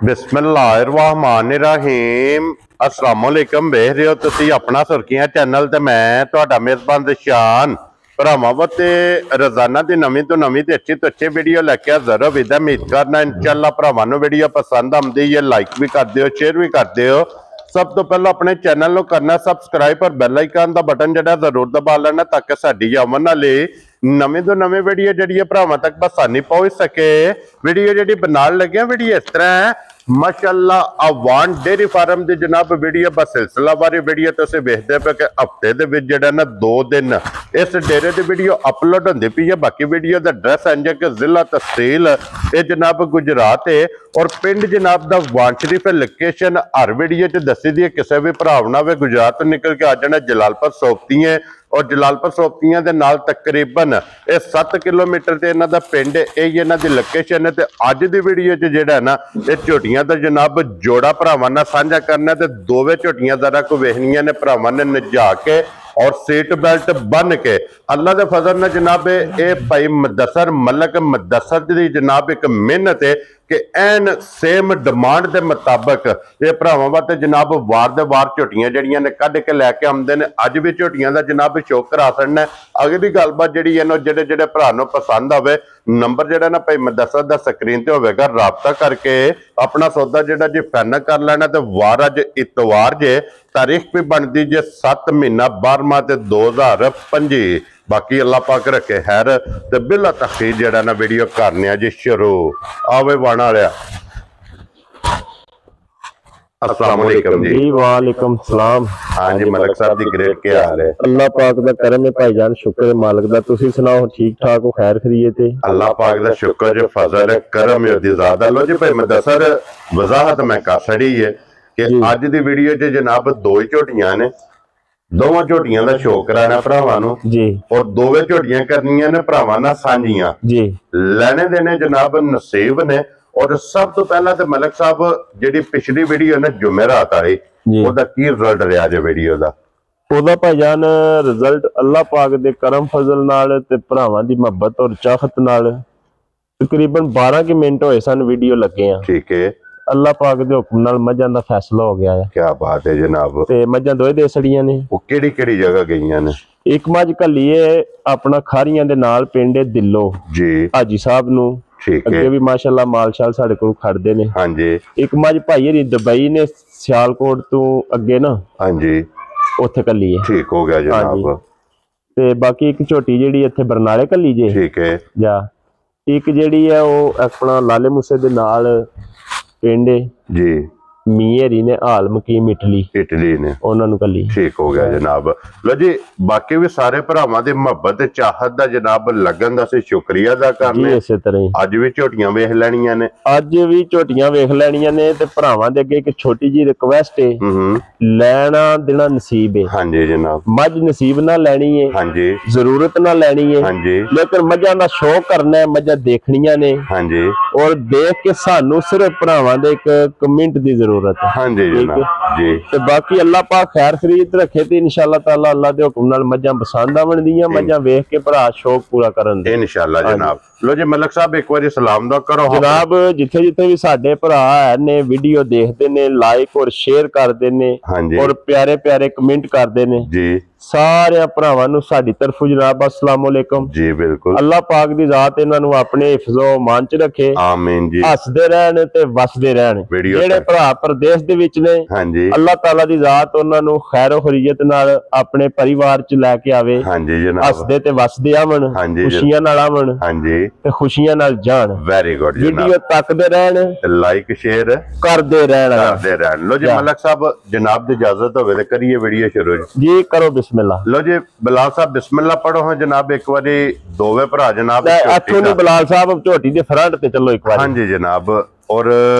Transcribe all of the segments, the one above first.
बिस्मिल्लाहिर्रहमानिर्रहीम अस्सलाम वालेकुम। वेख रहे हो तुसी अपना सुर्खियां चैनल ते मैं तुहाडा मेजबान दशान भरावां ते रोजाना दी नवीं तो नवीं ते अच्छी वीडियो लैके हाजिर हो। उम्मीद करना इंशाअल्लाह भरावां नूं वीडियो पसंद आउंदी है, लाइक भी कर दिओ, शेयर भी कर दिओ। सब तो पहले अपने चैनल को करना सबसक्राइब और बेल आइकन का बटन जड़ा जरूर दबा लेना ताकि साडी आवन वाली नवीं तो नवीं वीडियो जी भरावां तक बसानी पहुंच सके। वीडियो जी बनाने लगे वीडियो इस तरह है माशाअल्लाह अवान डेयरी फार्म की जनाब वीडियो बस सिलसिलावारी वीडियो तुम वेखते पे कि हफ्ते के जड़ा ना 2 दिन इस डेरे की वीडियो अपलोड होती पई है। बाकी वीडियो का एड्रैस इंज कि जिला तहसील ये जनाब गुजरात है और पिंड जनाब का वान शरीफ है। लोकेशन हर वीडियो च दसी दी है, किसी भी भराव ना वे गुजरात तो निकल के आ जाना जलालपुर सोपतियां और जलालपुर सोपतियां दे नाल तकरीबन 7 किलोमीटर से इन्हां दा पिंड यही इन्हां दी लोकेशन है। अज दी वीडियो च जिहड़ा ना ये झोटियां दा जनाब जोड़ा भरावां नाल साझा करना ते दोवें झोटियां जरा को वेखनियां ने भरावां ने नजा के और सीट बेल्ट बन के अल्लाह के फजल ने जनाब ये भाई मुदस्सर मलक मुदस्सर की जनाब एक मेहनत है कि एन सेम डिमांड के मुताबिक ये भरावां वास्ते जनाब वार दे वार झोटियां जड़ियां ने कढ़ के लैके आउंदे ने। अज भी झोटियां दा जनाब शौक करा छड़ना। अगली गलबात जिहड़ी है जेडे जेडे भरा नूं पसंद आवे नंबर जिहड़ा ना भाई मुदस्सर दा स्क्रीन ते होवेगा, राबता करके अपना सौदा जिहड़ा जी फाइनल कर लेना। ते वार अज इतवार जे तारीख भी बनती जे 7 महीना 12वां ते 2025। बाकी अल्लाह पाक रखे खैर ते बिला तखीर जड़ा ना वीडियो करने जी शुरू आवे वाणा लिया। अस्सलाम वालेकुम जी। वालेकुम सलाम। हाँ जी मलक साहब दी ग्रेड क्या हाल है? अल्लाह पाक दा करम है भाईजान, शुक्र है मालिक दा। तुसी सुनाओ ठीक ठाक हो, खैर खरीए ते? अल्लाह पाक दा शुक्र जो फजल है करम है दी ज़्यादा। लो जी भाई मुदस्सर वजाहत मैं कर छड़ी है कि अज दी वीडियो च जनाब 2 ही झोटियां ने, दोवां झोटियां दा शौक कराना भरावां नूं जी और दोवें झोटियां करनियां ने भरावां नाल सांझियां जी। लेने देने जनाब नसीब ने। और सब तो पहला तो मलक साहब जिहड़ी पिछली वीडियो ने जुमेरात आई ओदा की रिजल्ट रहा जे वीडियो दा? ओदा भाईजान रिजल्ट अल्लाह पाक दे करम फजल नाल ते भरावां दी मोहब्बत और चाहत नाल तकरीबन 12 के मिनट होए सन वीडियो लगे हैं। ठीक है, अल्लाह पाक दे हुक्म नाल मझां दा फैसला हो गया है। क्या बात है जनाब। ते मझां दोए दे छड़ियां ने। वो केड़ी जगह गईयां ने? एक मझ घल्लीए अपना खारियां दे नाल पिंड दिलो जी हाजी साहब नूं। ठीक है, अगे भी माशाअल्लाह माल शाल साडे कोल खड़दे ने। हां जी। एक मझ भाई हरी दुबई ने सियालकोट तो अगे ना। हां जी, उत्थे घल्ली है। ठीक हो गया जनाब। ते बाकी एक झोटी जेड़ी इत्थे बरनाले घल्ली जे। ठीक है जा। एक जेड़ी है वो अपना लाले मूसे दे नाल पिंड जी मीरी ने हाल मकीम इटली ने उन्होंने कली। ठीक हो गया जनाब। लो जी बाकी भी सारे भरावां दी मोहब्बत चाहत दा जनाब लगन दा असीं शुक्रिया अदा करने। इसे तरह अज भी झोटियां वेख लैणियां ने। अज भी झोटियां वेख लैणियां ने ते भरावां दे अगे एक छोटी जी रिक्वेस्ट है, लेना देना नसीब है। हां जी जनाब। मझ नसीब ना लैनी है, हां जी, जरूरत ना लैनी है, हां जी, लेकिन मझां दा शौक करना है, मझां देखणियां ने। हां जी। और देख के सानू सिर्फ भरावां दे एक कमेंट दी जरूरत है। हाँ जी जी। ते बाकी अल्लाह पाक खैर खरीद रखे ते इंशाअल्लाह ताला अल्लाह दे हुक्म नाल मझां पसंद आवन दियां, मझां वेख के भरा शौक पूरा करन दे इंशाअल्लाह जनाब। लो जी मलक साहब एक बार सलाम दा करो जनाब। जिथे जिथे भी साडे भरा है ने वीडियो देखते ने, लाइक और शेयर करते ने और प्यारे प्यारे कमेंट करते ने जी, सारे भरावां नूं साडी तरफों जनाब अस्सलाम वालेकुम जी। बिल्कुल अल्लाह पाक दी जात इन्हां नूं अपने हिफ्ज़ो मान च रखे। आमीन जी। हसदे रहन ते वसदे रहन। जेड़े भरा परदेस दे विच ने हां जी अल्लाह ताला दी जात उन्हां नूं खैर खैरियत नाल अपने परिवार च लैके आवे। हां जी जनाब। हसदे ते वसदे आवन, खुशियां नाल आवन, हां जी, ते खुशियां नाल जान। वेरी गुड जनाब। वीडियो तकदे रहन ते लाइक शेयर करदे रहन। लो जी मलक साहब जनाब दी इजाजत होवे ते करिए वीडियो शुरू जी। करो बिस्मिल्लाह। लो जी बिलाल साहब बिस्मिल्लाह पढ़ो हाँ जनाब। एक बारी दोवे भरा जनाब बिलाल साहब झोटी दे फ्रंट ते चलो एक बार। हाँ जी जनाब। और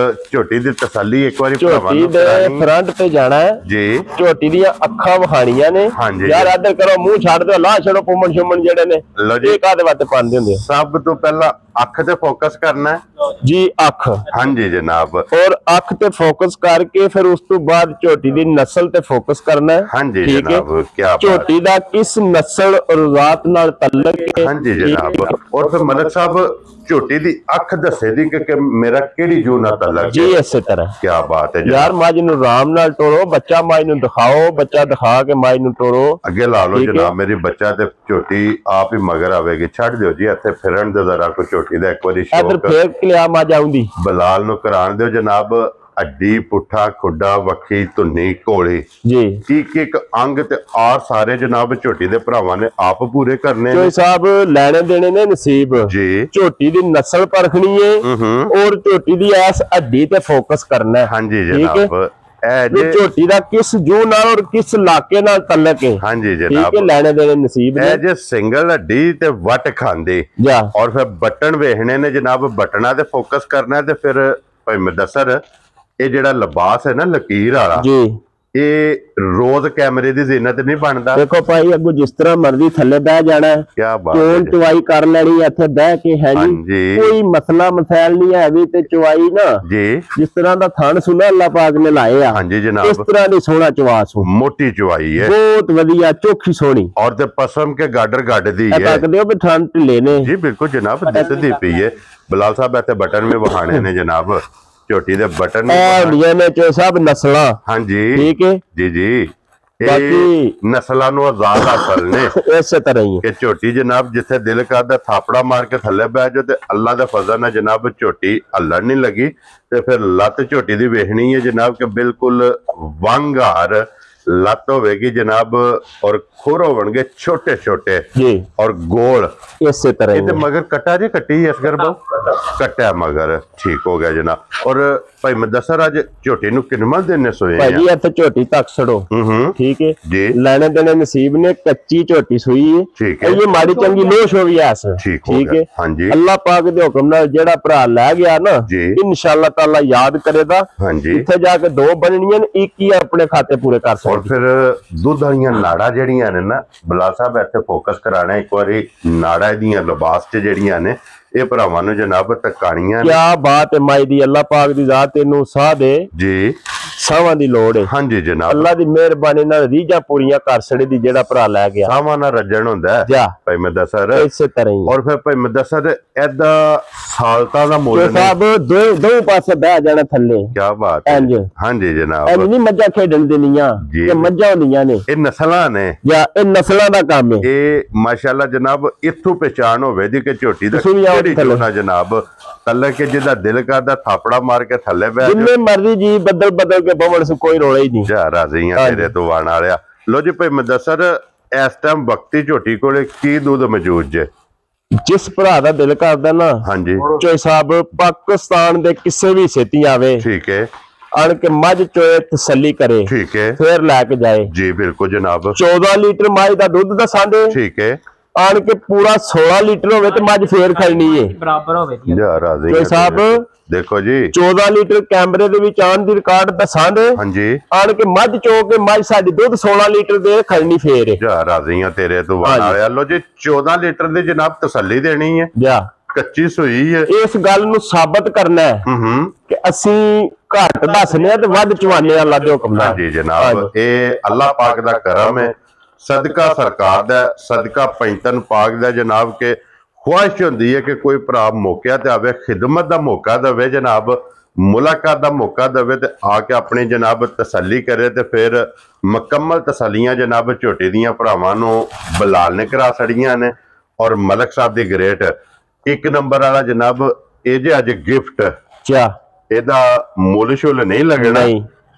झोटी दी तसल्ली एक बारी झोटी दे फ्रंट पे जाना है जी। झोटी दी अखां वखाणियां ने। हाँ जी यार इधर करो, मुंह छाड़ दो, ला छड़ो पुमन शुमन जेड़े ने लो जी कादे वास्ते पांदे हुंदे। सब तो पहला ਅੱਖ ਤੇ ਫੋਕਸ ਕਰਨਾ ਹੈ ਜੀ, ਅੱਖ। ਹਾਂਜੀ ਜਨਾਬ। ਔਰ ਅੱਖ ਤੇ ਫੋਕਸ ਕਰਕੇ ਫਿਰ ਉਸ ਤੋਂ ਬਾਅਦ ਝੋਟੀ ਦੀ ਨਸਲ ਤੇ ਫੋਕਸ ਕਰਨਾ ਹੈ। ਹਾਂਜੀ ਜਨਾਬ, ਕੀ ਬਾਤ। ਝੋਟੀ ਦਾ ਕਿਸ ਨਸਲ ਰਜ਼ਾਤ ਨਾਲ ਤਲਕ ਹੈ। ਹਾਂਜੀ ਜਨਾਬ। ਔਰ ਫਿਰ ਮਲਕ ਸਾਹਿਬ ਝੋਟੀ ਦੀ ਅੱਖ ਦੱਸੇ ਦੀ ਕਿ ਮੇਰਾ ਕਿਹੜੀ ਜੂ ਨਾਲ ਤਲਕ ਹੈ ਜੀ, ਇਸੇ ਤਰ੍ਹਾਂ। ਕੀ ਬਾਤ ਹੈ ਯਾਰ, ਮੱਝ ਨੂੰ ਆਰਾਮ ਨਾਲ ਟੋਰੋ, ਬੱਚਾ ਮੱਝ ਨੂੰ ਦਿਖਾਓ, ਬੱਚਾ ਦਿਖਾ ਕੇ ਮੱਝ ਨੂੰ ਟੋਰੋ। ਅੱਗੇ ਲਾ ਲਓ ਜਨਾਬ, ਮੇਰੀ ਬੱਚਾ ਤੇ ਝੋਟੀ ਆਪ ਹੀ ਮਗਰ ਆਵੇਗੀ। ਛੱਡ ਦਿਓ ਜੀ ਇੱਥੇ ਫਿਰਨ ਦੇ ਜ਼ਰਾ ਕੋ ਝੋਟੀ ਦਾ ਇੱਕ ਵਾਰੀ ਇਧਰ ਫੇਰ ਲਿਆ ਮੱਝ ਆਉਂਦੀ ਬਲਾਲ ਨੂੰ ਕਰਾਣ ਦਿਓ ਜਨਾਬ। ਅੱਡੀ, ਪੁੱਠਾ, ਖੁੱਡਾ, ਵੱਖੀ, ਧੁੰਨੀ, ਕੋਲੀ ਜੀ, ਇੱਕ ਅੰਗ ਤੇ ਆਰ ਸਾਰੇ ਜਨਾਬ ਝੋਟੀ ਦੇ ਭਰਾਵਾਂ ਨੇ ਆਪ ਪੂਰੇ ਕਰਨੇ ਨੇ ਸਾਹਿਬ। ਲੈਣੇ ਦੇਣੇ ਨੇ ਨਸੀਬ ਜੀ। ਝੋਟੀ ਦੀ ਨਸਲ ਪਰਖਣੀ ਹੈ ਔਰ ਝੋਟੀ ਦੀ ਐਸ ਅੱਡੀ ਤੇ ਫੋਕਸ ਕਰਨਾ ਹੈ। ਹਾਂਜੀ ਜਨਾਬ। ਝੋਟੀ ਦਾ ਕਿਸ ਜੂ ਨਾਲ ਔਰ ਕਿਸ ਇਲਾਕੇ ਨਾਲ ਤਲਕ ਹੈ। ਹਾਂਜੀ ਜਨਾਬ। ਲੈਣੇ ਦੇਣੇ ਨਸੀਬ ਨੇ। ਜੇ ਸਿੰਗਲ ਅੱਡੀ ਤੇ ਵੱਟ ਖਾਂਦੇ ਔਰ ਫਿਰ ਬਟਨ ਵੇਖਣੇ ਨੇ ਜਨਾਬ, ਬਟਨਾਂ ਤੇ ਫੋਕਸ ਕਰਨਾ। ਤੇ ਫਿਰ ਭਾਈ ਮੁਦੱਸਰ, ਇਹ ਜਿਹੜਾ ਲਿਬਾਸ ਹੈ ਨਾ ਲਕੀਰ ਵਾਲਾ ਜੀ, ਇਹ ਰੋਜ਼ ਕੈਮਰੇ ਦੀ ਜ਼ੀਨਤ ਨਹੀਂ ਬਣਦਾ। ਦੇਖੋ ਭਾਈ, ਅੱਗੋਂ ਜਿਸ ਤਰ੍ਹਾਂ ਮਰਜ਼ੀ ਥੱਲੇ ਬਹਿ ਜਾਣਾ, ਕੀ ਬਾਤ, ਚੋਣ ਚਵਾਈ ਕਰ ਲੈਣੀ ਇੱਥੇ ਬਹਿ ਕੇ ਹੈ ਜੀ। ਕੋਈ ਮਸਲਾ ਮਸੈਲ ਨਹੀਂ ਹੈ ਵੀ ਤੇ ਚਵਾਈ ਨਾ ਜੀ ਜਿਸ ਤਰ੍ਹਾਂ ਦਾ ਥਣ ਸੁਣਾ ਅੱਲਾਹ ਪਾਕ ਨੇ ਲਾਏ ਆ। ਹਾਂਜੀ ਜਨਾਬ। ਇਸ ਤਰ੍ਹਾਂ ਦੀ ਸੋਹਣਾ ਚਵਾਸ ਹੋ, ਮੋਟੀ ਚਵਾਈ ਹੈ, ਬਹੁਤ ਵਧੀਆ, ਚੋਖੀ ਸੋਹਣੀ। ਔਰ ਤੇ ਪਸਮ ਕੇ ਗਾਡਰ ਗੱਡਦੀ ਹੈ। ਤੱਕਦੇ ਹੋ ਵੀ ਥਣ ਢਿੱਲੇ ਨੇ ਜੀ, ਬਿਲਕੁਲ ਜਨਾਬ, ਦਿਸਦੀ ਪਈ ਹੈ। ਬਲਾਲ ਸਾਹਿਬ ਇੱਥੇ ਬਟਨ ਵੀ ਵਹਾਣੇ ਨੇ ਜਨਾਬ, ਝੋਟੀ ਦੇ ਬਟਨ ਨੇ ਚੋ ਸਭ ਨਸਲਾਂ। ਹਾਂਜੀ, ਠੀਕ ਹੈ ਜੀ ਜੀ। ਬਾਕੀ ਨਸਲਾਂ ਨੂੰ ਆਜ਼ਾਦ ਹਾਸਲ ਨੇ ਇਸੇ ਤਰ੍ਹਾਂ ਹੀ ਕਿ ਝੋਟੀ ਜਨਾਬ ਜਿੱਥੇ ਦਿਲ ਕਰਦਾ ਥਾਪੜਾ ਮਾਰ ਕੇ ਥੱਲੇ ਬਹਿ ਜਾਓ ਤੇ ਅੱਲਾ ਦਾ ਫਜ਼ਲ ਨਾਲ ਜਨਾਬ ਝੋਟੀ ਹੱਲਣ ਨਹੀਂ ਲੱਗੀ। ਤੇ ਫਿਰ ਲੱਤ ਝੋਟੀ ਦੀ ਵੇਖਣੀ ਹੈ ਜਨਾਬ ਕਿ ਬਿਲਕੁਲ ਵੰਗਾਰ ਲੱਤ ਹੋਵੇਗੀ ਜਨਾਬ, ਔਰ ਖੁਰ ਹੋਣਗੇ ਛੋਟੇ ਛੋਟੇ ਜੀ, ਔਰ ਗੋਲ ਇਸੇ ਤਰ੍ਹਾਂ। ਇਹ ਤੇ ਮਗਰ ਕੱਟਾ ਜੇ ਕੱਟੀ ਅਸਗਰ ਬਾਉ ਕੱਟਿਆ ਮਗਰ, ਠੀਕ ਹੋ ਗਿਆ ਜਨਾਬ। ਔਰ ਭਾਈ ਮੁਦੱਸਰ, ਅੱਜ ਝੋਟੀ ਨੂੰ ਕਿੰਨੇ ਦਿਨ ਸੋਏ ਭਾਈ ਜੀ? ਇੱਥੇ ਝੋਟੀ ਤੱਕ ਛੜੋ, ਠੀਕ ਹੈ ਜੀ। ਲੈਣੇ ਦੇਣੇ ਨਸੀਬ ਨੇ, ਕੱਚੀ ਝੋਟੀ ਸੂਈ ਹੈ, ਠੀਕ ਹੈ। ਇਹ ਮਾੜੀ ਚੰਗੀ ਲੋਸ਼ ਹੋ ਗਈ ਐਸ, ਠੀਕ ਹੈ। ਹਾਂਜੀ, ਅੱਲਾਹ ਪਾਕ ਦੇ ਹੁਕਮ ਨਾਲ ਜਿਹੜਾ ਭਰਾ ਲੈ ਗਿਆ ਨਾ, ਇਨਸ਼ਾਅੱਲਾ ਤਾਲਾ ਯਾਦ ਕਰੇਗਾ। ਹਾਂਜੀ, ਇੱਥੇ ਜਾ ਕੇ ਦੋ ਬਣਨੀਆਂ ਨੇ, ਇੱਕ ਹੀ ਆਪਣੇ ਖਾਤੇ ਪੂਰੇ ਕਰ ਸਕਦੇ। ਔਰ ਫਿਰ ਦੁੱਧ ਵਾਲੀਆਂ ਨਾੜਾਂ ਜਿਹੜੀਆਂ ਨੇ ਨਾ ਬਲਾਲ ਸਾਹਿਬ, ਇੱਥੇ ਫੋਕਸ ਕਰਾਣਾ ਇੱਕ ਵਾਰੀ। ਨਾੜਾਂ ਦੀਆਂ ਲਿਬਾਸ ਚ ਜਿਹੜੀਆਂ ਨੇ ਇਹ ਭਰਾਵਾਂ ਨੂੰ ਜਨਾਬ ਟਕਾਣੀਆਂ। ਕੀ ਬਾਤ ਹੈ ਮਾਈ ਦੀ, ਅੱਲਾਹ ਪਾਕ ਦੀ ਜ਼ਾਤ ਤੈਨੂੰ ਸਾਹ ਦੇ ਜੀ, ਸਾਵਾਂ ਦੀ ਲੋੜ ਹੈ। ਹਾਂਜੀ ਜਨਾਬ, ਅੱਲਾਹ ਦੀ ਮਿਹਰਬਾਨੀ ਨਾਲ ਰੀਝਾਂ ਪੂਰੀਆਂ ਕਰ ਛੜੇ ਦੀ ਜਿਹੜਾ ਭਰਾ ਲੈ ਗਿਆ। ਸਾਵਾਂ ਨਾਲ ਰੱਜਣ ਹੁੰਦਾ ਹੈ ਭਾਈ ਮੁਦੱਸਰ, ਇਸੇ ਤਰ੍ਹਾਂ ਹੀ। ਔਰ ਫਿਰ ਭਾਈ ਮੁਦੱਸਰ ਏਦਾਂ ਸਾਲਤਾਂ ਦਾ ਮੁੱਲ ਨੇ ਸਾਹਿਬ, ਦੋ ਪਾਸੇ ਬਹਿ ਜਾਣਾ ਥੱਲੇ। ਕੀ ਬਾਤ ਹੈ। ਹਾਂਜੀ ਜਨਾਬ, ਇਹ ਨਹੀਂ ਮੱਝਾਂ ਖੇਡਣ ਦੇਣੀਆਂ, ਇਹ ਮੱਝਾਂ ਹੁੰਦੀਆਂ ਨੇ, ਇਹ ਨਸਲਾਂ ਨੇ ਜਾਂ ਇਹ ਨਸਲਾਂ ਦਾ ਕੰਮ ਹੈ। ਇਹ ਮਾਸ਼ਾਅੱਲਾ ਜਨਾਬ, ਇੱਥੋਂ ਪਛਾਣ ਹੋਵੇ ਦੀ ਕਿ ਝੋਟੀ ਦਾ ਕਿਹੜੀ ਜਨਾਬ ਤੱਲੇ ਕੇ ਜਿਹਦਾ ਦਿਲ ਕਰਦਾ ਥਾਪੜਾ ਮਾਰ ਕੇ ਥੱਲੇ ਬਹਿ ਜਾਓ, ਜਿੰਨੇ ਮਰਜ਼ੀ ਜੀ ਬਦਲ ਕੇ ਬਵਣ ਸੇ ਕੋਈ ਰੋਲਾ ਹੀ ਨਹੀਂ। ਜਾ ਰਾਜ਼ੀਆਂ ਤੇਰੇ ਤੋਂ ਆਣ ਵਾਲਿਆ। ਲੋ ਜੀ ਭਾਈ ਮੁਦੱਸਰ, ਇਸ ਟਾਈਮ ਵਕਤੀ ਝੋਟੀ ਕੋਲੇ ਕੀ ਦੁੱਧ ਮੌਜੂਦ ਜੇ? ਜਿਸ ਭਰਾ ਦਾ ਦਿਲ ਕਰਦਾ ਨਾ, ਹਾਂਜੀ ਚੋਏ ਸਾਹਿਬ, ਪਾਕਿਸਤਾਨ ਦੇ ਕਿਸੇ ਵੀ ਹਿੱਸੇ ਆਵੇ, ਠੀਕ ਹੈ, ਆਣ ਕੇ ਮੱਝ ਚੋਏ ਤਸੱਲੀ ਕਰੇ, ਠੀਕ ਹੈ, ਫਿਰ ਲੈ ਕੇ ਜਾਏ। ਜੀ ਬਿਲਕੁਲ ਜਨਾਬ। 14 ਲੀਟਰ ਮੱਝ ਦਾ ਦੁੱਧ ਦਸਾਂਦੇ, ਠੀਕ ਹੈ, ਆਣ ਕੇ ਪੂਰਾ 16 ਲੀਟਰ ਹੋਵੇ ਤੇ ਮੱਝ ਫੇਰ ਖੜਨੀ ਹੈ, ਬਰਾਬਰ ਹੋਵੇ ਯਾਰ ਰਾਜ਼ੀ ਚੋਏ ਸਾਹਿਬ। ਦੇਖੋ ਜੀ, 14 ਲੀਟਰ ਕੈਮਰੇ ਦੇ ਵਿੱਚ ਆਣ ਦੀ ਰਿਕਾਰਡ ਦਸਾਂਦੇ, ਹਾਂਜੀ, ਆਣ ਕੇ ਮੱਝ ਚੋ ਕੇ ਮੱਝ ਸਾਡੀ ਦੁੱਧ 16 ਲੀਟਰ ਦੇ ਖੜਨੀ ਫੇਰ ਯਾਰ ਰਾਜ਼ੀਆਂ ਤੇਰੇ ਤੋਂ ਵਾਣ ਵਾਲਿਆ। ਲੋ ਜੀ 14 ਲੀਟਰ ਦੀ ਜਨਾਬ ਤਸੱਲੀ ਦੇਣੀ ਹੈ, ਜਾ ਕੱਚੀ ਸੂਈ ਹੈ। ਇਸ ਗੱਲ ਨੂੰ ਸਾਬਤ ਕਰਨਾ ਹੈ ਕਿ ਅਸੀਂ ਘੱਟ ਦੱਸਨੇ ਆ ਤੇ ਵੱਧ ਚਵਾਨੇ ਆ ਅੱਲਾ ਦੇ ਹੁਕਮ ਨਾਲ। ਜੀ ਜਨਾਬ, ਇਹ ਅੱਲਾਹ ਪਾਕ ਦਾ ਕਰਮ ਹੈ, ਸਦਕਾ ਸਰਕਾਰ ਦਾ, ਸਦਕਾ ਪੈਂਤਨ ਪਾਕ ਦਾ ਜਨਾਬ। ਕੇ ਖੁਆਇਸ਼ ਹੁੰਦੀ ਹੈ ਕਿ ਕੋਈ ਭਰਾ ਮੌਕਿਆ ਤੇ ਆਵੇ, ਖਿਦਮਤ ਦਾ ਮੌਕਾ ਦੇਵੇ ਜਨਾਬ, ਮੁਲਾਕਾਤ ਦਾ ਮੌਕਾ ਦੇਵੇ ਤੇ ਆ ਕੇ ਆਪਣੀ ਜਨਾਬ ਤਸੱਲੀ ਕਰੇ। ਤੇ ਫਿਰ ਮੁਕੰਮਲ ਤਸੱਲੀਆਂ ਜਨਾਬ ਝੋਟੀ ਦੀਆਂ ਭਰਾਵਾਂ ਨੂੰ ਬਲਾਲ ਨੇ ਕਰਾ ਛੜੀਆਂ ਨੇ। ਔਰ ਮਲਕ ਸਾਹਿਬ ਦੀ ਗ੍ਰੇਟ ਇੱਕ ਨੰਬਰ ਵਾਲਾ ਜਨਾਬ, ਇਹ ਜੇ ਅੱਜ ਗਿਫਟ ਇਹਦਾ ਮੁੱਲ ਸ਼ੁੱਲ ਨਹੀਂ ਲੱਗਣਾ,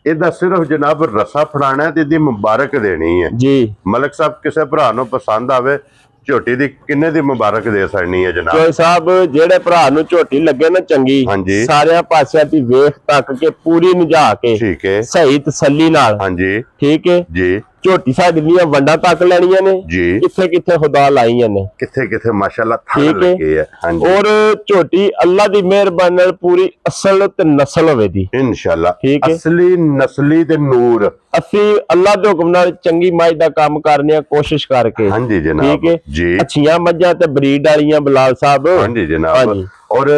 ਇਹਦਾ ਸਿਰਫ ਜਨਾਬ ਰਸਾ ਫੜਾਣਾ ਤੇ ਇਹਦੀ ਮੁਬਾਰਕ ਦੇਣੀ ਹੈ ਜੀ। ਮਲਕ ਸਾਹਿਬ, ਕਿਸੇ ਭਰਾ ਨੂੰ ਪਸੰਦ ਆਵੇ ਝੋਟੀ ਦੀ ਕਿੰਨੇ ਦੀ ਮੁਬਾਰਕ ਦੇ ਸਕਣੀ ਹੈ ਜਨਾਬ? ਚੋਏ ਸਾਹਿਬ, ਜਿਹੜੇ ਭਰਾ ਨੂੰ ਝੋਟੀ ਲੱਗੇ ਨਾ ਚੰਗੀ, ਸਾਰਿਆਂ ਪਾਸਿਆਂ ਦੀ ਵੇਖ ਤੱਕ ਕੇ ਪੂਰੀ ਨਿਜਾ ਕੇ, ਠੀਕ ਹੈ, ਸਹੀ ਤਸੱਲੀ ਨਾਲ, ਹਾਂਜੀ ਠੀਕ ਹੈ ਜੀ, ਝੋਟੀ ਸਾਡੀ ਦੀਆਂ ਵੰਡਾਂ ਤੱਕ ਲੈਣੀਆਂ ਨੇ ਜੀ, ਕਿੱਥੇ ਕਿੱਥੇ ਖੁਦਾ ਲਾਈਆਂ ਨੇ, ਕਿੱਥੇ ਕਿੱਥੇ ਮਾਸ਼ਾਅੱਲਾ ਥਣ ਲੱਗੇ ਆ। ਹਾਂਜੀ, ਔਰ ਝੋਟੀ ਅੱਲਾ ਦੀ ਮਿਹਰਬਾਨੀ ਨਾਲ ਪੂਰੀ ਅਸਲ ਤੇ ਨਸਲ ਹੋਵੇ ਦੀ ਇਨਸ਼ਾਅੱਲਾ, ਠੀਕ ਹੈ। ਅਸਲੀ ਨਸਲੀ ਤੇ ਨੂਰ। ਅਸੀਂ ਅੱਲਾ ਦੇ ਹੁਕਮ ਨਾਲ ਚੰਗੀ ਮੱਝ ਦਾ ਕੰਮ ਕਰਨੇ ਆ ਕੋਸ਼ਿਸ਼ ਕਰਕੇ। ਹਾਂਜੀ ਜਨਾਬ, ਠੀਕ ਹੈ ਜੀ, ਅੱਛੀਆਂ ਮੱਝਾਂ ਤੇ ਬਰੀਡ ਵਾਲੀਆਂ ਬਲਾਲ ਸਾਹਿਬ। ਹਾਂਜੀ ਜਨਾਬ, ਔਰ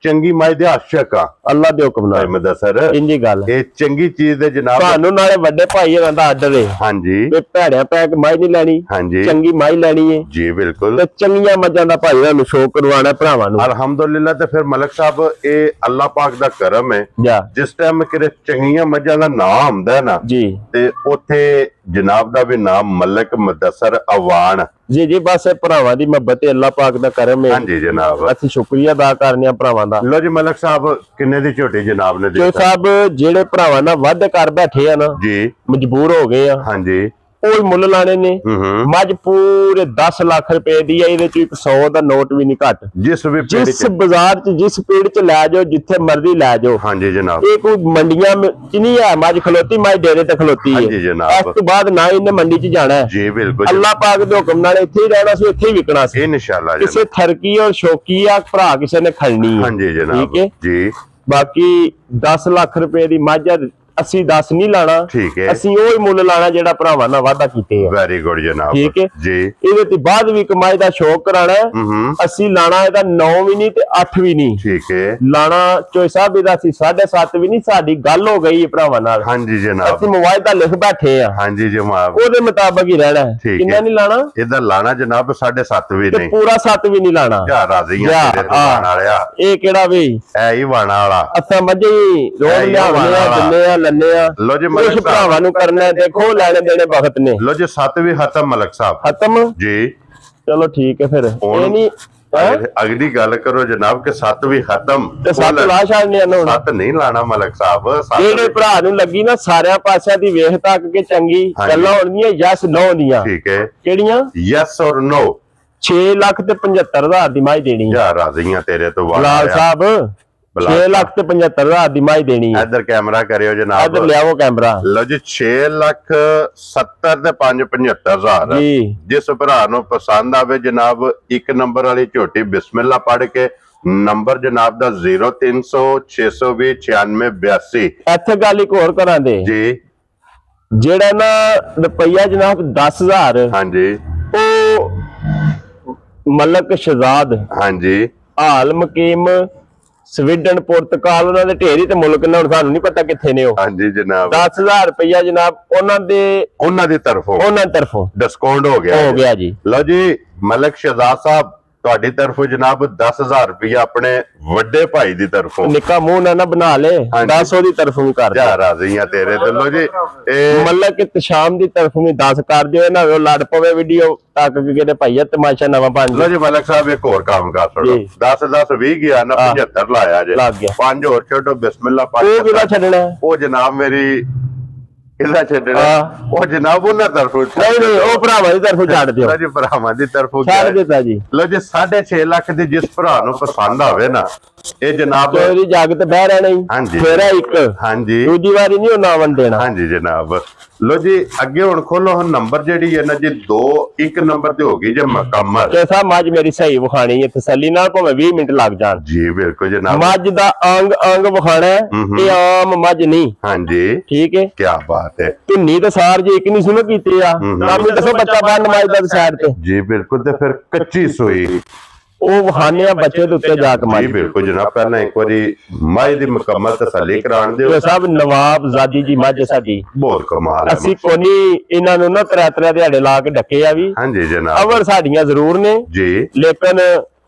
ਚੰਗੀ ਮੱਝ ਦੇ ਆਸ਼ਕ ਆ ਅੱਲਾ ਦੇ ਹੁਕਮ ਨਾਲ ਮੁਦੱਸਰ, ਇੰਜੀ ਗੱਲ ਇਹ ਚੰਗੀ ਚੀਜ਼ ਦੇ ਜਨਾਬ ਤੁਹਾਨੂੰ ਨਾਲੇ ਵੱਡੇ ਭਾਈ ਹੋਰਾਂ ਦਾ ਆਰਡਰ ਹੈ। ਹਾਂਜੀ, ਤੇ ਭੈੜਿਆਂ ਪੈ ਕੇ ਮੱਝ ਨਹੀਂ ਲੈਣੀ, ਹਾਂਜੀ, ਚੰਗੀ ਮੱਝ ਲੈਣੀ ਹੈ ਜੀ ਬਿਲਕੁਲ, ਤੇ ਚੰਗੀਆਂ ਮੱਝਾਂ ਦਾ ਭਾਈ ਤੁਹਾਨੂੰ ਸ਼ੌਕ ਕਰਵਾਉਣਾ ਭਰਾਵਾਂ ਨੂੰ। ਅਲਹਮਦੁਲਿਲਾ। ਤੇ ਫਿਰ ਮਲਕ ਸਾਹਿਬ ਇਹ ਅੱਲਾਹ ਪਾਕ ਦਾ ਕਰਮ ਹੈ, ਜਾ ਜਿਸ ਟਾਈਮ ਕਿਤੇ ਚੰਗੀਆਂ ਮੱਝਾਂ ਦਾ ਨਾਮ ਆਉਂਦਾ ਹੈ ਨਾ ਜੀ, ਤੇ ਉੱਥੇ ਜਨਾਬ ਦਾ ਵੀ ਨਾਮ ਮਲਕ ਮੁਦੱਸਰ ਅਵਾਨ। ਜੀ ਜੀ, ਬਸ ਇਹ ਭਰਾਵਾਂ ਦੀ ਮੁਹੱਬਤ ਹੈ, ਅੱਲਾਹ ਪਾਕ ਦਾ ਕਰਮ ਹੈ। ਹਾਂਜੀ ਜਨਾਬ, ਅਸੀਂ ਸ਼ੁਕਰੀਆ ਅਦਾ ਕਰਨੇ ਆ ਭਰਾਵਾਂ ਦਾ। ਲੋ ਜੀ ਮਲਕ ਸਾਹਿਬ, ਕਿੰਨੇ ਦੀ ਝੋਟੀ ਜਨਾਬ ਨੇ ਜੋ ਦਿੱਤਾ ਸਾਹਿਬ ਜਿਹੜੇ ਭਰਾਵਾਂ ਨਾਲ ਵੱਧ ਕਰ ਬੈਠੇ ਆ ਨਾ, ਜੀ, ਮਜਬੂਰ ਹੋ ਗਏ ਆ, ਹਾਂਜੀ, ਉਹ ਹੀ ਮੁੱਲ ਲਾਣੇ ਨੇ। ਮੱਝ ਪੂਰੇ 10 ਲੱਖ ਰੁਪਏ ਦੀ ਹੈ, ਇਹਦੇ ਚ 100 ਦਾ ਨੋਟ ਵੀ ਨਹੀਂ ਘੱਟ। ਜਿਸ ਬਾਜ਼ਾਰ ਚ ਜਿਸ ਪੀੜ ਚ ਲੈ ਜਾਓ, ਜਿੱਥੇ ਮਰਜ਼ੀ ਲੈ ਜਾਓ। ਹਾਂਜੀ ਜਨਾਬ, ਇਹ ਕੋਈ ਮੰਡੀਆਂ ਚ ਨਹੀਂ ਹੈ ਮੱਝ ਖਲੋਤੀ, ਮੱਝ ਡੇਰੇ ਤੇ ਖਲੋਤੀ ਹੈ। ਹਾਂਜੀ ਜਨਾਬ, ਇਸ ਤੋਂ ਬਾਅਦ ਨਾ ਇਹਨੇ ਮੰਡੀ ਚ ਜਾਣਾ ਹੈ। ਜੀ ਬਿਲਕੁਲ, ਅੱਲਾਹ ਪਾਕ ਦੇ ਹੁਕਮ ਨਾਲ ਇੱਥੇ ਹੀ ਰਹਿਣਾ ਸੀ, ਇੱਥੇ ਹੀ ਵਿਕਣਾ ਸੀ ਇਨਸ਼ਾਅੱਲਾ। ਕਿਸੇ ਥਰਕੀ ਔਰ ਸ਼ੌਕੀ ਆ ਭਰਾ ਕਿਸੇ ਨੇ ਖੜਨੀ ਹੈ। ਹਾਂਜੀ ਜਨਾਬ, ਠੀਕ ਹੈ ਜੀ, ਬਾਕੀ 10 ਲੱਖ ਰੁਪਏ ਦੀ ਮੱਝ ਅਸੀਂ 10 ਨਹੀਂ ਲਾਣਾ, ਠੀਕ ਹੈ, ਅਸੀਂ ਉਹ ਹੀ ਮੁੱਲ ਲਾਣਾ ਜਿਹੜਾ ਭਰਾਵਾਂ ਨਾਲ ਵਾਅਦਾ ਕੀਤੇ ਆ। ਵੈਰੀ ਗੁੱਡ ਜਨਾਬ, ਠੀਕ ਹੈ ਜੀ। ਇਹਦੇ ਤੇ ਬਾਅਦ ਵੀ ਕਮਾਈ ਦਾ ਸ਼ੌਕ ਕਰਾਣਾ ਹੈ। ਅਸੀਂ ਲਾਣਾ ਇਹਦਾ 9 ਵੀ ਨਹੀਂ ਤੇ 8 ਵੀ ਨਹੀਂ, ਠੀਕ ਹੈ, ਲਾਣਾ ਚੋਈ ਸਾਹਿਬ ਇਹਦਾ ਅਸੀਂ 7.5 ਵੀ ਨਹੀਂ। ਸਾਡੀ ਗੱਲ ਹੋ ਗਈ ਭਰਾਵਾਂ ਨਾਲ, ਹਾਂਜੀ ਜਨਾਬ, ਅਸੀਂ ਮੋਬਾਈਲ ਦਾ ਲਿਖ ਬੈਠੇ ਆ, ਹਾਂਜੀ ਜਨਾਬ, ਉਹਦੇ ਮੁਤਾਬਕ ਹੀ ਰਹਿਣਾ ਹੈ। ਕਿੰਨਾ ਨਹੀਂ ਲਾਣਾ ਇਹਦਾ ਲਾਣਾ ਜਨਾਬ 7.5 ਵੀ ਤੇ ਨਹੀਂ, ਪੂਰਾ 7 ਵੀ ਨਹੀਂ ਲਾਣਾ। ਯਾ ਰਾਜ਼ੀਆਂ ਤੇਰੇ ਤੋਂ ਬਾਣ ਵਾਲਿਆ, ਇਹ ਕਿਹੜਾ ਵੀ ਐ ਹੀ ਬਾਣਾ ਵਾਲਾ ਅਸਾਂ ਮੱਝੇ ਰੋਜ਼ ਲਿਆਉਣੇ ਆ, ਦਿੰਨੇ ਆ, ਲੰਨੇ ਆ। ਲੋ ਜੀ ਕੁਛ ਭਰਾਵਾਂ ਨੂੰ ਕਰਨਾ ਹੈ, ਦੇਖੋ ਲੈਣੇ ਦੇਣੇ ਵਕਤ ਨੇ। ਲੋ ਜੀ 7 ਵੀ ਖਤਮ ਮਲਕ ਸਾਹਿਬ, ਖਤਮ ਜੀ। ਚਲੋ ਠੀਕ ਹੈ ਫਿਰ, ਇਹ ਨਹੀਂ ਅਗਲੀ ਗੱਲ ਕਰੋ ਜਨਾਬ ਕਿ 7 ਵੀ ਖਤਮ ਤੇ 7 ਲਾ ਛਾੜਨੇ ਆ। 7 ਨਹੀਂ ਲਾਣਾ ਮਲਕ ਸਾਹਿਬ, ਜਿਹੜੇ ਭਰਾ ਨੂੰ ਲੱਗੀ ਨਾ ਸਾਰਿਆਂ ਪਾਸਿਆਂ ਦੀ ਵੇਖ ਤੱਕ ਕੇ ਚੰਗੀ ਗੱਲਾਂ ਹੋਣਗੀਆਂ ਯੈਸ ਨੋ ਦੀਆਂ। ਠੀਕ ਹੈ, ਕਿਹੜੀਆਂ? ਯੈਸ ਔਰ ਨੋ। 6 ਲੱਖ ਤੇ 75,000 ਦੀ ਮਾਈ ਦੇਣੀ ਯਾ ਰਾਜ਼ੀਆਂ ਤੇਰੇ ਤੋਂ ਬਾਣ ਲਾਲ ਸਾਹਿਬ, 6 ਲੱਖ ਤੇ 75,000 ਦੀ ਮਾਈ ਦੇਣੀ ਹੈ। ਇੱਧਰ ਕੈਮਰਾ ਕਰਿਓ ਜਨਾਬ, ਇੱਧਰ ਲਿਆਵੋ ਕੈਮਰਾ। ਲਓ ਜੀ 6,70,000 ਤੇ 5,75,000 ਜੀ। ਜਿਸ ਭਰਾ ਨੂੰ ਪਸੰਦ ਆਵੇ ਜਨਾਬ, 1 ਨੰਬਰ ਵਾਲੀ ਝੋਟੀ ਬਿਸਮਿਲ੍ਲਾ ਪੜ੍ਹ ਕੇ, ਨੰਬਰ ਜਨਾਬ ਦਾ 0300 620 9682। ਇੱਥੇ ਗੱਲ ਇੱਕ ਹੋਰ ਕਰਾਂ ਦੇ ਜੀ, ਜਿਹੜਾ ਨਾ ਰੁਪਈਆ ਜਨਾਬ 10,000, ਹਾਂਜੀ, ਉਹ ਮਲਕ ਸ਼ਹਜ਼ਾਦ, ਹਾਂਜੀ, ਹਾਲ ਮਕੀਮ ਸਵੀਡਨ ਪੁਰਤਗਾਲ, ਉਹਨਾਂ ਦੇ ਢੇਰੀ ਤੇ ਮੁਲਕ ਨੇ, ਹੁਣ ਸਾਨੂੰ ਨਹੀਂ ਪਤਾ ਕਿੱਥੇ ਨੇ ਉਹ। ਹਾਂਜੀ ਜਨਾਬ, 10,000 ਰੁਪਈਆ ਜਨਾਬ ਉਹਨਾਂ ਦੀ ਤਰਫੋਂ ਡਿਸਕਾਊਂਟ ਹੋ ਗਿਆ ਜੀ। ਲਓ ਜੀ ਮਲਕ ਸ਼ਹਜ਼ਾਦ ਸਾਹਿਬ, ਤੁਹਾਡੀ ਤਰਫੋਂ ਜਨਾਬ 10,000 ਰੁਪਇਆ ਆਪਣੇ ਵੱਡੇ ਭਾਈ ਦੀ ਤਰਫੋਂ, ਨਿੱਕਾ ਮੂੰਹ ਨਾ ਬਣਾ ਲੈ, 10 ਉਹਦੀ ਤਰਫੋਂ ਵੀ ਕਰ ਜਾ ਰਾਜ਼ੀਆਂ ਤੇਰੇ ਤੇ। ਲੋ ਜੀ ਮਲਕ ਇਤਸ਼ਾਮ ਦੀ ਤਰਫੋਂ ਵੀ 10 ਕਰ ਦਿਓ, ਨਾ ਉਹ ਲੜ ਪਵੇ ਵੀਡੀਓ ਤੱਕ ਕਿਤੇ ਭਾਈਆ ਤਮਾਸ਼ਾ ਨਵਾਂ ਬਣ ਲੋ ਜੀ ਮਲਕ ਸਾਹਿਬ ਇੱਕ ਹੋਰ ਕੰਮ ਕਰ ਛੋੜੋ, 10 20 ਗਿਆ ਨਾ 75 ਲਾਇਆ ਜੇ, ਲੱਗ ਗਿਆ 5 ਹੋਰ ਛੱਡੋ ਬਿਸਮਿਲ੍ਲਾ। ਉਹ ਕਿਹਦਾ ਛੱਡਣਾ? ਉਹ ਜਨਾਬ ਮੇਰੀ ਕਿਹਦਾ ਛੱਡਣਾ? ਉਹ ਜਨਾਬ ਉਹਨਾਂ ਤਰਫੋਂ ਨਹੀਂ, ਉਹ ਭਰਾਵਾਂ ਦੀ ਤਰਫੋਂ ਛੱਡ ਦਿਓ ਜੀ, ਭਰਾਵਾਂ ਦੀ ਤਰਫੋਂ ਛੱਡ ਦਿੱਤਾ ਜੀ। ਲੋ ਜੀ 6.5 ਲੱਖ ਦੀ ਜਿਸ ਭਰਾ ਨੂੰ ਪਸੰਦ ਆਵੇ ਨਾ, ਇਹ ਜਨਾਬ ਤੇਰੀ ਜੱਗ ਤੇ ਬਹਿ ਰਹਿਣਾ ਹੀ। ਹਾਂਜੀ, ਫੇਰਾ ਇੱਕ, ਹਾਂਜੀ, ਦੂਜੀ ਵਾਰੀ ਨਹੀਂ ਉਹ ਨਾ ਵੰਡੇਣਾ। ਹਾਂਜੀ ਜਨਾਬ। ਲੋ ਜੀ ਅੱਗੇ ਹੁਣ ਖੋਲੋ, ਹੁਣ ਨੰਬਰ ਜਿਹੜੀ ਹੈ ਨਾ ਜੀ 1 ਨੰਬਰ ਤੇ ਹੋ ਗਈ ਜੇ ਮੁਕੰਮਲ। ਕਿਸਾ ਮੱਝ ਮੇਰੀ ਸਹੀ ਵਿਖਾਣੀ ਹੈ ਤਸੱਲੀ ਨਾਲ, ਭਾਵੇਂ 20 ਮਿੰਟ ਲੱਗ ਜਾਣ। ਜੀ ਬਿਲਕੁਲ ਜਨਾਬ, ਮੱਝ ਦਾ ਅੰਗ ਵਿਖਾਣਾ, ਇਹ ਆਮ ਮੱਝ ਨਹੀਂ। ਹਾਂਜੀ, ਠੀਕ ਹੈ, ਕੀ ਬਾਤ ਹੈ। ਧੁੰਨੀ ਤੇ ਸਾਰ ਜੀ ਇੱਕ ਨਹੀਂ ਸੁਣੋ ਕੀਤੇ ਆ, ਨਾਮੀ ਦੱਸੋ ਬੱਚਾ ਬੰਨ ਮੱਝ ਦਾ ਸਾਈਡ ਤੇ। ਜੀ ਬਿਲਕੁਲ, ਤੇ ਫਿਰ ਕੱਚੀ ਸੂਈ ਉਹ ਵਿਖਾਣੇ ਆ ਬੱਚੇ ਦੇ ਉੱਤੇ ਜਾ ਕੇ ਮੱਝ। ਜੀ ਬਿਲਕੁਲ ਜਨਾਬ, ਪਹਿਲਾਂ ਇੱਕ ਵਾਰੀ ਮੱਝ ਦੀ ਮੁਕੰਮਲ ਤਸੱਲੀ ਕਰਾਉਣ ਦਿਓ। ਇਹ ਸਭ ਨਵਾਬ ਜ਼ਾਦੀ ਜੀ ਮੱਝ ਸਾਡੀ, ਬਹੁਤ ਕਮਾਲ ਹੈ। ਅਸੀਂ ਕੋਨੀ ਇਹਨਾਂ ਨੂੰ ਨਾ 3 ਦਿਹਾੜੇ ਲਾ ਕੇ ਡੱਕੇ ਆ ਵੀ। ਹਾਂਜੀ ਜਨਾਬ, ਅਵਰ ਸਾਡੀਆਂ ਜ਼ਰੂਰ ਨੇ ਜੀ, ਲੇਕਿਨ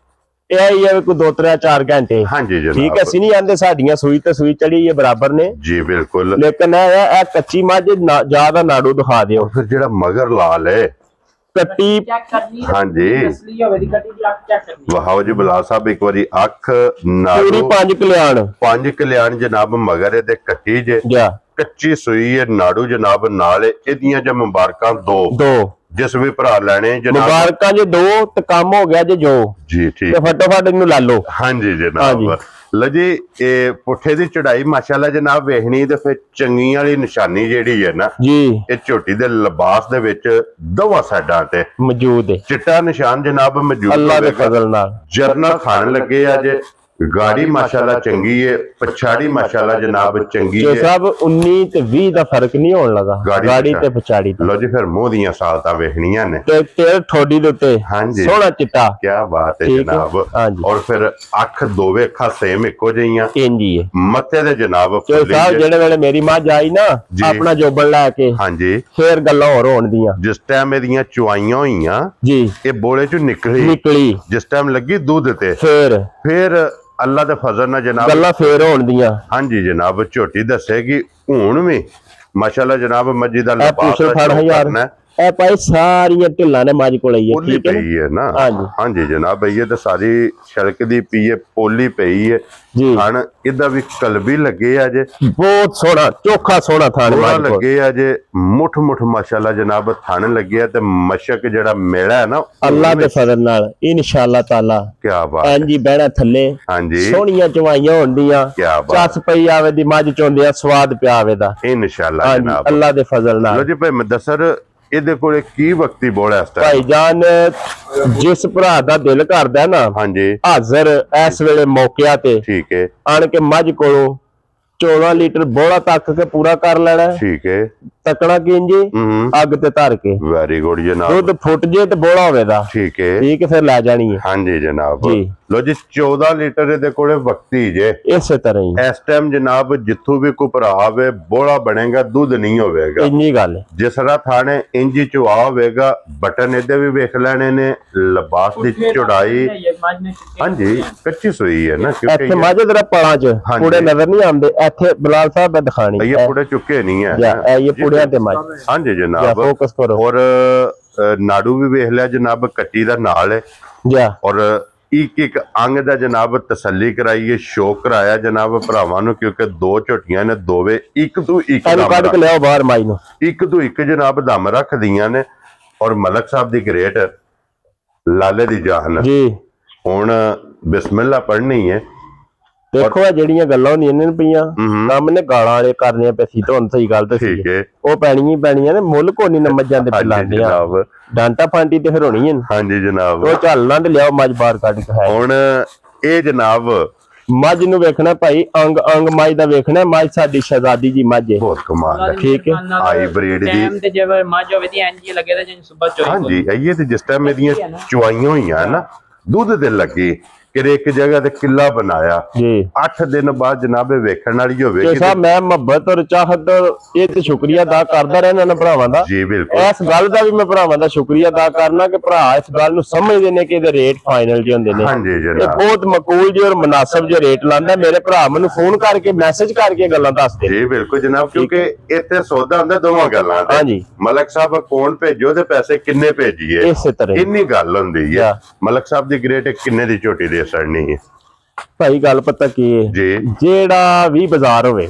ਇਹ ਹੀ ਹੈ ਕੋਈ 2-3-4 ਘੰਟੇ। ਹਾਂਜੀ ਜਨਾਬ, ਠੀਕ ਹੈ, ਅਸੀਂ ਨਹੀਂ ਆਂਦੇ ਸਾਡੀਆਂ ਸੂਈ ਤੇ ਸੂਈ ਚੜੀ ਇਹ ਬਰਾਬਰ ਨੇ। ਜੀ ਬਿਲਕੁਲ, ਲੇਕਿਨ ਇਹ ਕੱਚੀ ਮੱਝ ਜ਼ਿਆਦਾ ਨਾੜੂ ਦਿਖਾ ਦਿਓ। ਫਿਰ ਜਿਹੜਾ ਮਗਰ ਲਾਲ ਹੈ ਕੱਟੀ, ਹਾਂਜੀ, ਵਾਹੋ ਜੀ ਬਲਾਲ ਸਾਹਿਬ, ਇੱਕ ਵਾਰੀ ਅੱਖ ਪੂਰੀ 5 ਕਲਿਆਣ ਜਨਾਬ ਮਗਰ ਇਹਦੇ ਕੱਟੀ ਜੇ, ਕੱਚੀ ਸੂਈ ਹੈ, ਨਾੜੂ ਜਨਾਬ ਨਾਲ ਇਹਦੀਆਂ ਜੇ ਮੁਬਾਰਕਾਂ ਦੋ ਜਿਸ ਵੀ ਭਰਾ ਲੈਣੇ ਜਨਾਬ, ਮੁਬਾਰਕਾਂ ਜੇ 2 ਤੇ ਕੰਮ ਹੋ ਗਿਆ ਜੇ ਜੋ। ਜੀ ਠੀਕ, ਤੇ ਫਟਾਫਟ ਇਹਨੂੰ ਲਾ ਲਓ। ਹਾਂਜੀ ਜਨਾਬ। ਲੋ ਜੀ ਇਹ ਪੁੱਠੇ ਦੀ ਚੜਾਈ ਮਾਸ਼ਾਅੱਲਾ ਜਨਾਬ ਵੇਖਣੀ ਤੇ ਫਿਰ ਚੰਗੀ ਵਾਲੀ ਨਿਸ਼ਾਨੀ ਜਿਹੜੀ ਹੈ ਨਾ ਜੀ ਇਹ ਝੋਟੀ ਦੇ ਲਿਬਾਸ ਦੇ ਵਿੱਚ ਦੋਵਾਂ ਸਾਈਡਾਂ ਤੇ ਮੌਜੂਦ ਹੈ। ਚਿੱਟਾ ਨਿਸ਼ਾਨ ਜਨਾਬ ਮੌਜੂਦ ਅੱਲਾ ਦੇ ਫਜ਼ਲ ਨਾਲ ਜਰਨਲ ਖਾਨ ਲੱਗੇ ਆ ਜੇ गाड़ी माशाल्लाह चंगी है, पछाड़ी माशाल्लाह जनाब चंगी है। साहब 19 ते 20 दा फर्क नहीं होने लगा गाड़ी ते पछाड़ी। लो जी फिर मुंह दियां सालता वेखनियां ने ते तेल ठोडी दे उत्ते हां जी सोहना चिट्टा क्या बात है जनाब। और फिर अख दोवे अखा सेम इको जईयां इंजी है मथे दे जनाब। ते साहब जेड़े वेले मेरी मां आई ना अपना जोबन लेके हां जी फिर गल्लां होर होण दियां जिस टाइम एदियां चुआइयां होईयां जी ए बोले चों निकली जिस टाइम लगी दूध ते फिर अल्लाह दे फजल ना जनाब गल्लां फेर होण दियां। हां जी जनाब झोटी दसेगी हुण भी माशाल्लाह जनाब मस्जिद दा लिबास करना ए भाई सारियां ढिल्लां ने माजी कोल आई है ठीक है ना। हां जी जनाब ये तो सारी छलक दी पई है पोली पई है जी हन इदा भी कलबी लगे आ जे बहुत सोहना चोखा सोहना थान माजी लगे आ जे मुठ मुठ माशाल्लाह जनाब थान लगे आ ते मशक जेड़ा मेला है ना अल्लाह दे फजल नाल इंशाअल्लाह ताला क्या बात हां जी बैठा थल्ले हां जी सोहणियां चवाइयां होंदियां क्या बात चस पई आवे दी मज चोंदिया स्वाद पिया आवे दा इंशाअल्लाह जनाब अल्लाह दे फजल नाल। लो जी भाई मुदस्सर ਇਹਦੇ ਕੋਲੇ ਕੀ ਵਕਤੀ ਬੋਲ ਇਸ ਟਾਈਮ ਭਾਈਜਾਨ ਜਿਸ ਭਰਾ ਦਾ ਦਿਲ ਕਰਦਾ ਨਾ ਹਾਂਜੀ ਹਾਜ਼ਰ ਇਸ ਵੇਲੇ ਮੌਕਿਆਂ ਤੇ ਠੀਕ ਹੈ ਆਣ ਕੇ ਮੱਝ ਕੋਲੋਂ 14 ਲੀਟਰ ਬੋਲਾ ਤੱਕ ਕੇ ਪੂਰਾ ਕਰ ਲੈਣਾ ਠੀਕ ਹੈ ਤਕਣਾ ਕਿੰਜੀ ਅੱਗ ਤੇ ਧਰ ਕੇ ਵੈਰੀ ਗੁੱਡ ਜਨਾਬ ਦੁੱਧ ਫੁੱਟ ਜੇ ਤੇ ਬੋਲਾ ਹੋਵੇਦਾ ਠੀਕ ਹੈ ਫਿਰ ਲੈ ਜਾਣੀ ਹੈ ਹਾਂਜੀ ਜਨਾਬ। ਲੋ ਜੀ 14 ਲੀਟਰ ਇਹਦੇ ਕੋਲੇ ਵਕਤੀ ਜੇ ਇਸੇ ਤਰ੍ਹਾਂ ਹੀ ਇਸ ਟਾਈਮ ਜਨਾਬ ਜਿੱਥੋਂ ਵੀ ਕੋਈ ਭਰਾ ਆਵੇ ਬੋਲਾ ਬਣੇਗਾ ਦੁੱਧ ਨਹੀਂ ਹੋਵੇਗਾ ਇੰਨੀ ਗੱਲ ਜਿਸ ਤਰ੍ਹਾਂ ਥਾਣੇ ਇੰਜੀ ਚੁਆ ਹੋਵੇਗਾ ਬਟਨ ਇਹਦੇ ਵੀ ਵੇਖ ਲੈਣੇ ਨੇ ਲਿਬਾਸ ਦੀ ਚੌੜਾਈ ਹਾਂਜੀ ਕੱਚੀ ਸੂਈ ਹੈ ਨਾ ਇੱਥੇ ਮੱਝ ਦੇ ਪਲਾਂ ਚ ਪੂੜੇ ਨਜ਼ਰ ਨਹੀਂ ਆਉਂਦੇ ਇੱਥੇ ਬਲਾਲ ਸਾਹਿਬ ਦਿਖਾਣੀ ਇਹ ਪੂੜੇ ਚੁੱਕੇ ਨਹੀਂ ਹੈ ਇਹ ਪੂੜਿਆਂ ਤੇ ਮੱਝ ਹਾਂਜੀ ਜਨਾਬ ਫੋਕਸ ਕਰੋ। ਔਰ ਨਾੜੂ ਵੀ ਵੇਖ ਲਿਆ ਜਨਾਬ ਕੱਟੀ ਦਾ ਨਾਲ ਹੈ ਜਾ ਔਰ ਇੱਕ ਇੱਕ ਅੰਗ ਦਾ ਜਨਾਬ ਤਸੱਲੀ ਕਰਾਈਏ ਸ਼ੋਕ ਕਰਾਇਆ ਜਨਾਬ ਭਰਾਵਾਂ ਨੂੰ ਕਿਉਂਕਿ ਦੋ ਝੋਟੀਆਂ ਨੇ ਦੋਵੇਂ ਇੱਕ ਤੋਂ ਇੱਕ ਕੱਢ ਕੇ ਲਿਆਓ ਬਾਹਰ ਮਾਈ ਨੂੰ ਇੱਕ ਤੋਂ ਇੱਕ ਜਨਾਬ ਦਮ ਰੱਖਦੀਆਂ ਨੇ ਔਰ ਮਲਕ ਸਾਹਿਬ ਦੀ ਗ੍ਰੇਟ ਲਾਲੇ ਦੀ ਜਾਨ ਜੀ ਹੁਣ ਬਿਸਮਿਲ੍ਲਾ ਪੜ੍ਹਨੀ ਹੈ। ਦੇਖੋ ਇਹ ਜਿਹੜੀਆਂ ਗੱਲਾਂ ਹੁੰਦੀਆਂ ਨੇ ਪਈਆਂ ਕੰਮ ਨੇ ਗਾਲਾਂ ਵਾਲੇ ਕਰਨੀਆਂ ਪੈਸੀ ਤੁਹਾਨੂੰ ਸਹੀ ਗੱਲ ਦੱਸੀ ਉਹ ਪੈਣੀਆਂ ਨੇ ਮੁੱਲ ਕੋਨੀ ਨਾ ਮੱਝਾਂ ਦੇ ਪਿਲਾਉਂਦੇ ਆ ਡਾਂਟਾ ਫਾਂਟੀ ਤੇ ਫਿਰ ਹੋਣੀ ਹੈ ਹਾਂਜੀ ਜਨਾਬ ਉਹ ਝੱਲਣਾ ਤੇ ਲਿਆਓ ਮੱਝ ਬਾਹਰ ਕੱਢ ਕੇ ਹੁਣ ਇਹ ਜਨਾਬ ਮੱਝ ਨੂੰ ਵੇਖਣਾ ਭਾਈ ਅੰਗ ਅੰਗ ਮੱਝ ਦਾ ਵੇਖਣਾ ਮੱਝ ਸਾਡੀ ਸ਼ਹਜ਼ਾਦੀ ਜੀ ਮੱਝ ਹੈ ਬਹੁਤ ਕਮਾਲ ਹੈ ਠੀਕ ਹੈ ਹਾਈ ਬਰੀਡ ਦੀ ਟਾਈਮ ਤੇ ਜਦ ਮੱਝ ਹੋਵੇ ਦੀ ਐਂਜੀ ਲੱਗੇਦਾ ਜਿਵੇਂ ਸਵੇਰ ਚੋਈ ਹਾਂਜੀ ਇਹ ਤੇ ਜਿਸ ਟਾਈਮ ਇਹਦੀਆਂ ਚੁਆਈਆਂ ਹੋਈਆਂ ਨਾ ਦੁੱਧ ਤੇ ਲੱਗੀ ਕਿ ਇੱਕ ਜਗ੍ਹਾ ਤੇ ਕਿਲਾ ਬਣਾਇਆ ਜੀ 8 ਦਿਨ ਬਾਅਦ ਜਨਾਬੇ ਵੇਖਣ ਵਾਲੀ ਹੋਵੇ ਕਿ ਸਾਹਿਬ ਮੈਂ ਮੁਹੱਬਤ ਔਰ ਚਾਹਤ ਇਹ ਤੇ ਸ਼ੁਕਰੀਆ ਅਦਾ ਕਰਦਾ ਰਹਿਣਾ ਨਾ ਭਰਾਵਾਂ ਦਾ ਜੀ ਬਿਲਕੁਲ ਇਸ ਗੱਲ ਦਾ ਵੀ ਮੈਂ ਭਰਾਵਾਂ ਦਾ ਸ਼ੁਕਰੀਆ ਅਦਾ ਕਰਨਾ ਕਿ ਭਰਾ ਇਸ ਗੱਲ ਨੂੰ ਸਮਝਦੇ ਨੇ ਕਿ ਇਹਦੇ ਰੇਟ ਫਾਈਨਲ ਜਿਹੇ ਹੁੰਦੇ ਨੇ ਹਾਂਜੀ ਜਨਾਬ ਇਹ ਬਹੁਤ ਮਕਬੂਲ ਜੀ ਔਰ ਮੁਨਾਸਬ ਜਿਹੇ ਰੇਟ ਲਾਉਂਦਾ ਮੇਰੇ ਭਰਾ ਮੈਨੂੰ ਫੋਨ ਕਰਕੇ ਮੈਸੇਜ ਕਰਕੇ ਗੱਲਾਂ ਦੱਸਦੇ ਜੀ ਬਿਲਕੁਲ ਜਨਾਬ ਕਿਉਂਕਿ ਇੱਥੇ ਸੌਦਾ ਹੁੰਦਾ ਦੋਵਾਂ ਗੱਲਾਂ ਦਾ ਹਾਂਜੀ ਮਲਕ ਸਾਹਿਬ ਕੌਣ ਭੇਜੋ ਤੇ ਪੈਸੇ ਕਿੰਨੇ ਭੇਜੀਏ ਇਸੇ ਤਰ੍ਹਾਂ ਇੰਨੀ ਗੱਲ ਹੁੰਦੀ ਹੈ ਮਲਕ ਸਾਹਿਬ ਦੀ ਗ੍ਰੇਟ ਕਿੰਨੇ ਦੀ ਝੋਟੀ ਦੇ ਸੜਨੀ ਹੈ ਭਾਈ ਗੱਲ ਪਤਾ ਕੀ ਹੈ ਜਿਹੜਾ ਵੀ ਬਾਜ਼ਾਰ ਹੋਵੇ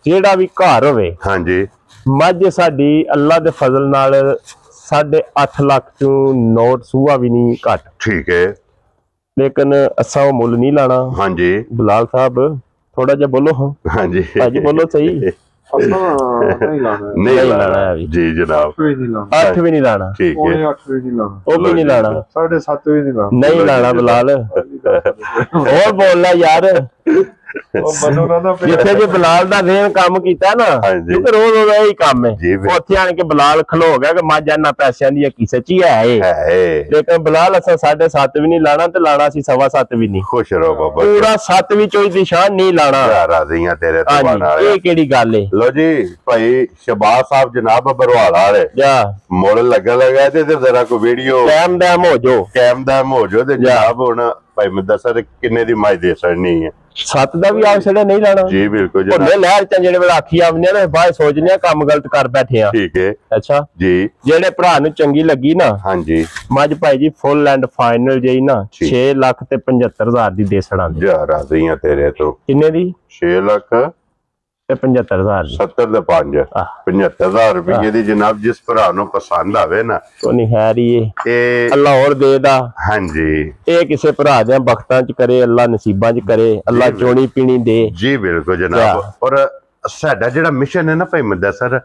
ਜਿਹੜਾ ਵੀ ਘਰ ਹੋਵੇ ਹਾਂਜੀ ਮੱਝ ਸਾਡੀ ਅੱਲਾ ਦੇ ਫਜ਼ਲ ਨਾਲ 8.5 ਲੱਖ ਤੋਂ ਨੋਟ ਸੂਆ ਵੀ ਨਹੀਂ ਘੱਟ ਠੀਕ ਹੈ ਲੇਕਿਨ ਅਸਾਂ ਉਹ ਮੁੱਲ ਨਹੀਂ ਲਾਣਾ ਹਾਂਜੀ ਬਲਾਲ ਸਾਹਿਬ ਥੋੜਾ ਜਿਹਾ ਬੋਲੋ ਹਾਂਜੀ ਭਾਜੀ ਬੋਲੋ ਸਹੀ ਨਹੀਂ ਲਾਣਾ ਜੀ ਜਨਾਬ 8 ਵੀ ਨਹੀਂ ਲਾਣਾ ਠੀਕ ਹੈ ਉਹ ਵੀ ਨਹੀਂ ਲਾਣਾ 7.5 ਵੀ ਨਹੀਂ ਲਾਣਾ ਬਲਾਲ ਹੋਰ ਬੋਲਣਾ ਯਾਰ ਜਿੱਥੇ ਜੇ ਬਲਾਲ ਦਾ ਰੇਨ ਕੰਮ ਕੀਤਾ ਨਾ ਕਿਉਂਕਿ ਰੋਜ਼ ਇਹੀ ਕੰਮ ਹੈ ਉੱਥੇ ਆਣ ਕੇ ਬਲਾਲ ਖਲੋ ਗਿਆ ਕਿ ਮੱਝ ਇਹਨਾਂ ਪੈਸਿਆਂ ਦੀ ਕੀ ਸੱਚੀ ਹੈ ਲੇਕਿਨ ਬਲਾਲ ਅਸਾਂ 7.5 ਵੀ ਨਹੀਂ ਲਾਣਾ ਤੇ ਲਾਣਾ ਸੀ 7.25 ਵੀ ਨਹੀਂ ਖੁਸ਼ ਰਹੋ ਬਾਬਾ ਪੂਰਾ 7 ਵੀ ਚੋਈ ਦੀ ਸ਼ਾਨ ਨਹੀਂ ਲਾਣਾ ਰਾਜ਼ੀਆਂ ਤੇਰੇ ਤੋਂ ਨਾਲ ਇਹ ਕਿਹੜੀ ਗੱਲ ਹੈ ਲੋ ਜੀ ਭਾਈ ਸ਼ਬਾਜ਼ ਸਾਹਿਬ ਜਨਾਬ ਬਰਵਾਲਾ ਵਾਲੇ ਜਾ ਮੁੱਲ ਲੱਗਾ ਤੇ ਜ਼ਰਾ ਕੋ ਵੀਡੀਓ ਕੈਮ ਡੈਮ ਹੋ ਜੋ ਤੇ ਜਨਾਬ ਹੁਣ ਭਾਈ ਮੁਦੱਸਰ ਕਿੰਨੇ ਦੀ ਮੱਝ ਦੇ ਸੜਨੀ ਹੈ 7 ਦਾ ਵੀ ਆਖ ਛੜਿਆ ਨਹੀਂ ਲਾਣਾ ਜੀ ਬਿਲਕੁਲ ਜੀ ਉਹਨੇ ਲਹਿਰ ਚ ਜਿਹੜੇ ਵੇਲੇ ਆਖੀ ਆਉਂਦੇ ਨੇ ਬਾਅਦ ਸੋਚਦੇ ਆ ਕੰਮ ਗਲਤ ਕਰ ਬੈਠੇ ਆ ਠੀਕ ਹੈ ਅੱਛਾ ਜੀ ਜਿਹੜੇ ਭਰਾ ਨੂੰ ਚੰਗੀ ਲੱਗੀ ਨਾ ਹਾਂਜੀ ਮੱਝ ਭਾਈ ਜੀ ਫੁੱਲ ਐਂਡ ਫਾਈਨਲ ਜਿਹੀ ਨਾ 6 ਲੱਖ ਤੇ 75,000 ਦੀ ਦੇ ਸੜਾਂ ਜਾ ਰਾਜ਼ੀਆਂ ਤੇਰੇ ਤੋਂ ਕਿੰਨੇ ਦੀ 6 ਲੱਖ 75,000 70 ਦੇ 5 75,000 ਰੁਪਏ ਦੀ ਜਨਾਬ ਜਿਸ ਭਰਾ ਨੂੰ ਪਸੰਦ ਆਵੇ ਨਾ ਉਹ ਨਹੀਂ ਹੈ ਰੀ ਇਹ ਅੱਲਾ ਹੋਰ ਦੇਦਾ ਹਾਂਜੀ ਇਹ ਕਿਸੇ ਭਰਾ ਦੇ ਬਖਤਾਂ ਚ ਕਰੇ ਅੱਲਾ ਨਸੀਬਾਂ ਚ ਕਰੇ ਅੱਲਾ ਚੋਣੀ ਪੀਣੀ ਦੇ ਜੀ ਬਿਲਕੁਲ ਜਨਾਬ ਔਰ ਸਾਡਾ ਜਿਹੜਾ ਮਿਸ਼ਨ ਹੈ ਨਾ ਭਾਈ ਮੁਦੱਸਰ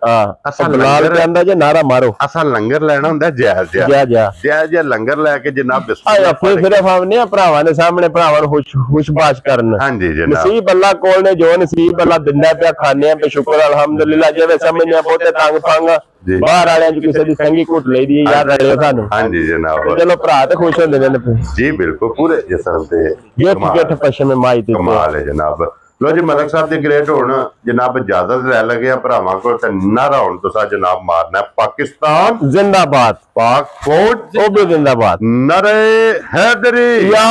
ਅਸਾਂ ਬਲਾਲ ਕਹਿੰਦਾ ਜੇ ਨਾਰਾ ਮਾਰੋ ਅਸਾਂ ਲੰਗਰ ਲੈਣਾ ਹੁੰਦਾ ਜਾਇਜ਼ ਜਾਇਜ਼ ਲੰਗਰ ਲੈ ਕੇ ਜਨਾਬ ਆਪਣੇ ਸਿਰਫ ਆਵਨੇ ਭਰਾਵਾਂ ਦੇ ਸਾਹਮਣੇ ਭਰਾਵਾਂ ਨੂੰ ਹੁਸ਼ਬਾਸ਼ ਕਰਨ ਹਾਂਜੀ ਜਨਾਬ ਨਸੀਬ ਅੱਲਾ ਕੋਲ ਨੇ ਜੋ ਨਸੀਬ ਅੱਲਾ ਦਿੰਦਾ ਪਿਆ ਖਾਣੇ ਆ ਸ਼ੁਕਰ ਅਲਹਮਦੁਲਿਲਾ ਜਿਵੇਂ ਸਮਝਿਆ ਬਹੁਤੇ ਤੰਗ ਪੰਗ ਬਾਹਰ ਵਾਲਿਆਂ ਚ ਕਿਸੇ ਦੀ ਸੰਗੀ ਘੁੱਟ ਲਈਦੀ ਯਾਦ ਰੱਖਿਓ ਸਾਨੂੰ ਹਾਂਜੀ ਜਨਾਬ ਚਲੋ ਭਰਾ ਤੇ ਖੁਸ਼ ਹੁੰਦੇ ਨੇ ਜੀ ਬਿਲਕੁਲ ਪੂਰੇ ਜਿਸਮ ਤੇ ਗਿੱਠ ਪਸ਼ਮ ਮਾਈ ਤੇ ਕਮਾਲ ਹੈ ਜਨਾਬ लो जी मलक साहब दी ग्रेट होना जनाब इजाजत लै लगे भरावां को ते नारा हुण तुसा जनाब मारना पाकिस्तान जिंदाबाद पाक फौज ओ भी जिंदाबाद नारे हैदरी या